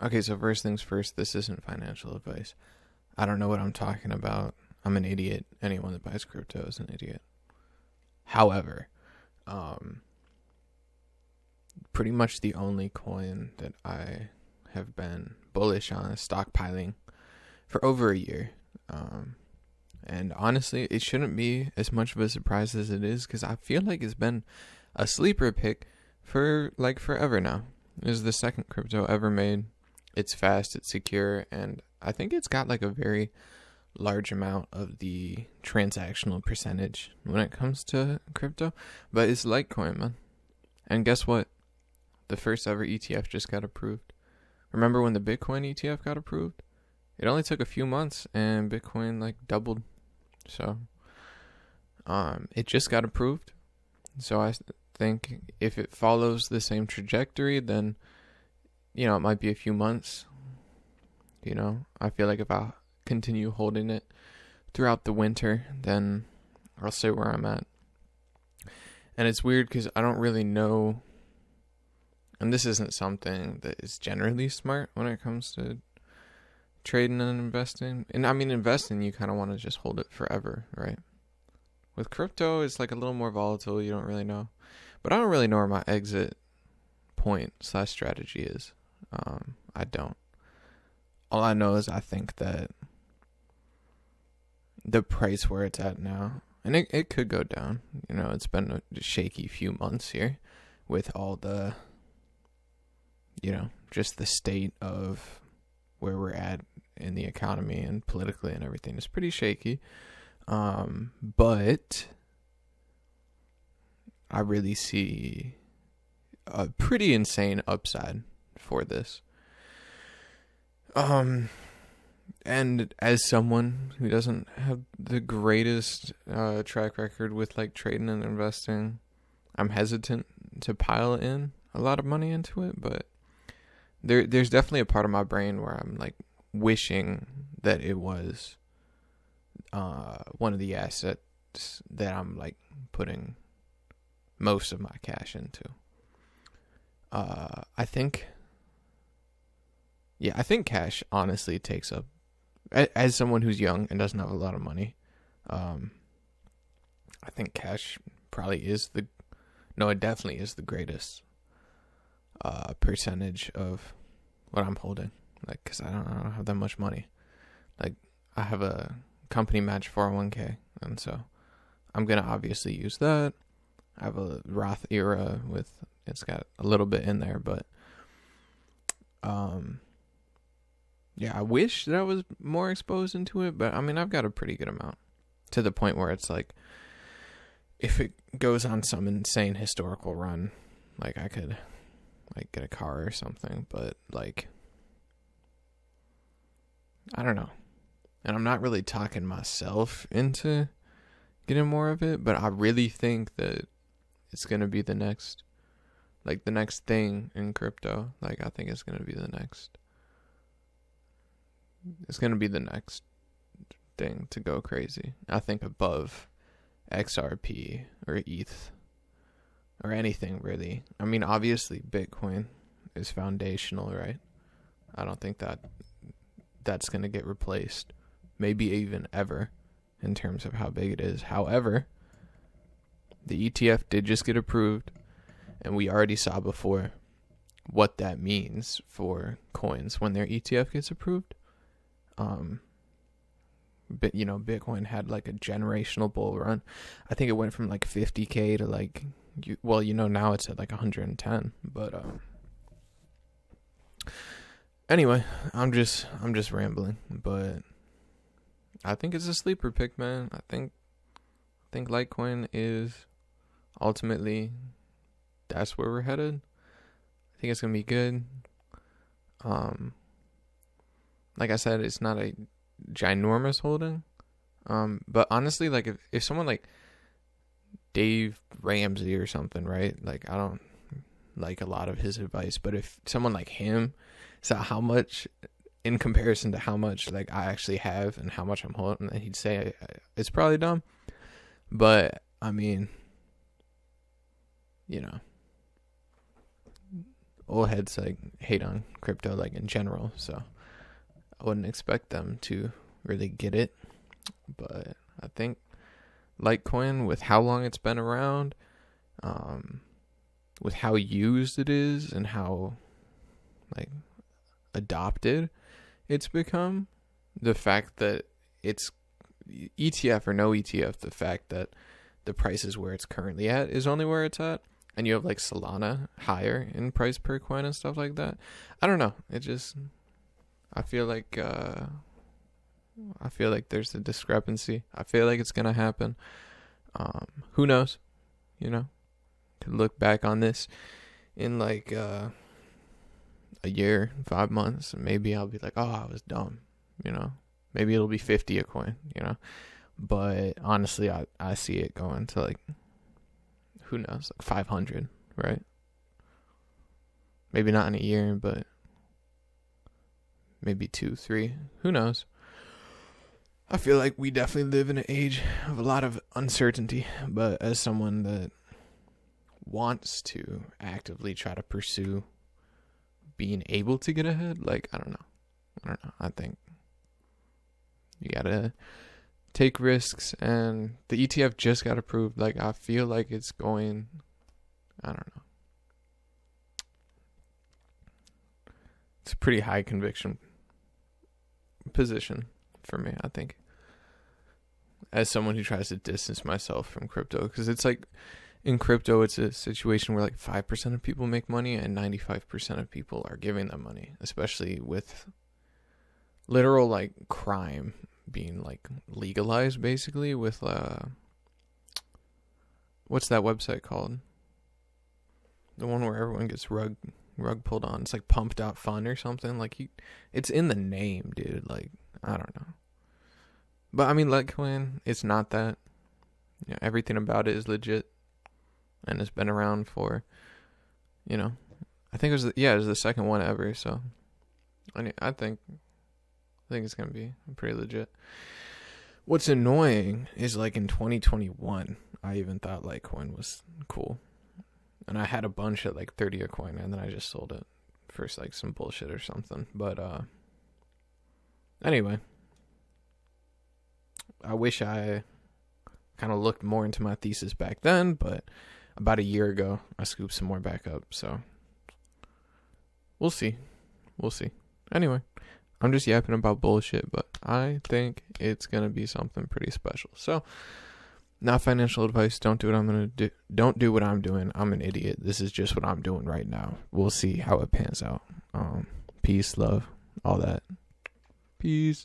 Okay, so first things first, this isn't financial advice. I don't know what I'm talking about. I'm an idiot. Anyone that buys crypto is an idiot. However, um, pretty much the only coin that I have been bullish on is stockpiling for over a year. Um, and honestly, it shouldn't be as much of a surprise as it is because I feel like it's been a sleeper pick for like forever now. It is the second crypto ever made. It's fast, it's secure, and I think it's got like a very large amount of the transactional percentage when it comes to crypto. But it's Litecoin, man. And guess what? The first ever ETF just got approved. Remember when the Bitcoin ETF got approved? It only took a few months and Bitcoin like doubled. So it just got approved. So I think if it follows the same trajectory, then it might be a few months. I feel like if I continue holding it throughout the winter, then I'll stay where I'm at. And it's weird because I don't really know, and this isn't something that is generally smart when it comes to trading and investing. And I mean, investing, you kind of want to just hold it forever, right? With crypto, it's like a little more volatile. You don't really know. But I don't really know where my exit point/strategy is. I don't. All I know is I think that the price where it's at now, and it could go down. It's been a shaky few months here with all the, just the state of where we're at in the economy and politically and everything. It's pretty shaky. But I really see a pretty insane upside for this. And as someone who doesn't have the greatest track record with like trading and investing, I'm hesitant to pile in a lot of money into it, but there's definitely a part of my brain where I'm like wishing that it was one of the assets that I'm like putting most of my cash into. I think cash honestly takes up, as someone who's young and doesn't have a lot of money, I think cash probably it definitely is the greatest percentage of what I'm holding. Like, cause I don't have that much money. Like, I have a company match 401k, and so I'm gonna obviously use that. I have a Roth IRA it's got a little bit in there, but I wish that I was more exposed into it, but I mean, I've got a pretty good amount to the point where it's like, if it goes on some insane historical run, like I could like get a car or something, but like, I don't know. And I'm not really talking myself into getting more of it, but I really think that it's going to be the next thing in crypto. Like, I think it's going to be the next thing to go crazy. I think above XRP or ETH or anything really. I mean, obviously Bitcoin is foundational, right? I don't think that's going to get replaced, maybe even ever, in terms of how big it is. However, the ETF did just get approved, and we already saw before what that means for coins when their ETF gets approved. But Bitcoin had like a generational bull run. I think it went from like 50K to like, now it's at like 110. But anyway, I'm just rambling. But I think it's a sleeper pick, man. I think Litecoin is ultimately, that's where we're headed. I think it's gonna be good. Like I said, it's not a ginormous holding. But honestly, like if someone like Dave Ramsey or something, right? Like, I don't like a lot of his advice, but if someone like him saw how much in comparison to how much like I actually have and how much I'm holding, then he'd say it's probably dumb. But I mean, old heads like hate on crypto like in general, so I wouldn't expect them to really get it. But I think Litecoin, with how long it's been around, with how used it is and how like adopted it's become, the fact that it's ETF or no ETF, the fact that the price is where it's currently at is only where it's at, and you have like Solana higher in price per coin and stuff like that. I don't know. It just, I feel like there's a discrepancy. I feel like it's gonna happen. Who knows? You know, could look back on this in like a year, 5 months, and maybe I'll be like, oh, I was dumb. You know, maybe it'll be 50 a coin. You know, but honestly, I see it going to like, who knows, like 500, right? Maybe not in a year, but maybe 2, 3. Who knows? I feel like we definitely live in an age of a lot of uncertainty, but as someone that wants to actively try to pursue being able to get ahead, like, I don't know. I think you gotta take risks, and the ETF just got approved. Like, I feel like it's going, I don't know. It's a pretty high conviction position for me, I think, as someone who tries to distance myself from crypto, because it's like, in crypto, it's a situation where like 5% of people make money and 95% of people are giving them money, especially with literal like crime being like legalized, basically, with what's that website called? The one where everyone gets rug pulled on. It's like Pump.Fun or something. Like, it's in the name, dude. Like, I don't know. But I mean, Litecoin, it's not that. You know, everything about it is legit, and it's been around for, you know, I think it was the second one ever. So I think it's gonna be pretty legit. What's annoying is like in 2021, I even thought Litecoin was cool, and I had a bunch at like 30 a coin, and then I just sold it for like some bullshit or something. But anyway, I wish I kind of looked more into my thesis back then, but about a year ago, I scooped some more back up. So we'll see. Anyway, I'm just yapping about bullshit, but I think it's going to be something pretty special. So, not financial advice. Don't do what I'm going to do. Don't do what I'm doing. I'm an idiot. This is just what I'm doing right now. We'll see how it pans out. Peace, love, all that. Peace.